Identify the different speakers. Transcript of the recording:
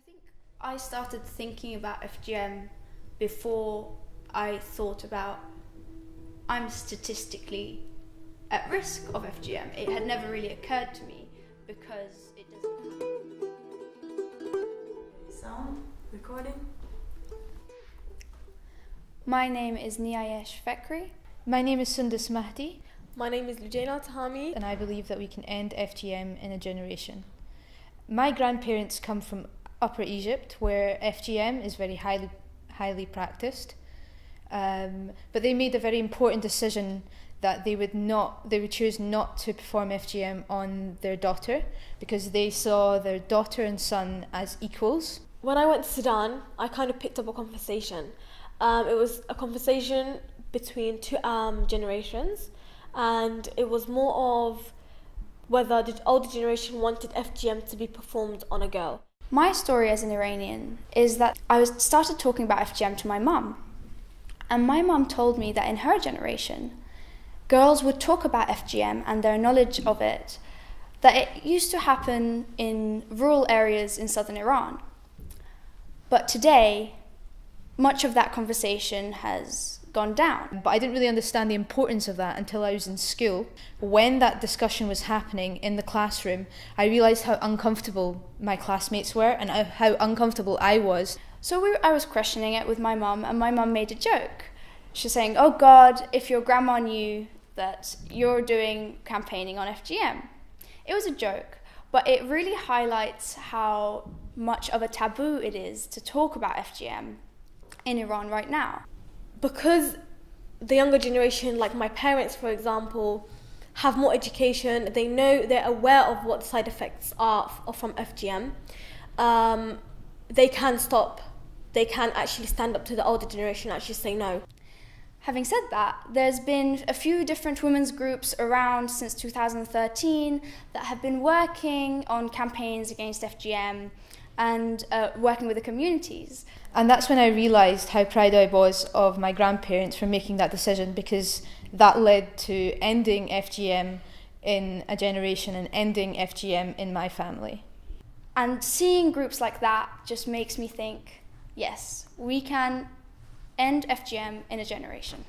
Speaker 1: think I started thinking about FGM before I thought about I'm statistically at risk of FGM. It had never really occurred to me because it doesn't.
Speaker 2: Sound recording.
Speaker 3: My name is Niayesh Fekri.
Speaker 4: My name is Sundus Mahdi.
Speaker 5: My name is Lujaina Tahami.
Speaker 4: And I believe that we can end FGM in a generation. My grandparents come from Upper Egypt, where FGM is very highly practiced. But they made a very important decision that they would choose not to perform FGM on their daughter because they saw their daughter and son as equals.
Speaker 5: When I went to Sudan, I kind of picked up a conversation. It was a conversation between two generations, and it was more of whether the older generation wanted FGM to be performed on a girl.
Speaker 3: My story as an Iranian is that I started talking about FGM to my mum. And my mum told me that in her generation, girls would talk about FGM and their knowledge of it, that it used to happen in rural areas in southern Iran. But today, much of that conversation has gone down.
Speaker 4: But I didn't really understand the importance of that until I was in school. When that discussion was happening in the classroom, I realised how uncomfortable my classmates were and how uncomfortable I was.
Speaker 3: So I was questioning it with my mum, and my mum made a joke. She's saying, "Oh God, if your grandma knew that you're doing campaigning on FGM." It was a joke, but it really highlights how much of a taboo it is to talk about FGM in Iran right now.
Speaker 5: Because the younger generation, like my parents for example, have more education, they're aware of what the side effects are from FGM, they can actually stand up to the older generation and actually say no.
Speaker 3: Having said that, there's been a few different women's groups around since 2013 that have been working on campaigns against FGM and working with the communities.
Speaker 4: And that's when I realised how proud I was of my grandparents for making that decision, because that led to ending FGM in a generation and ending FGM in my family.
Speaker 3: And seeing groups like that just makes me think, yes, we can end FGM in a generation.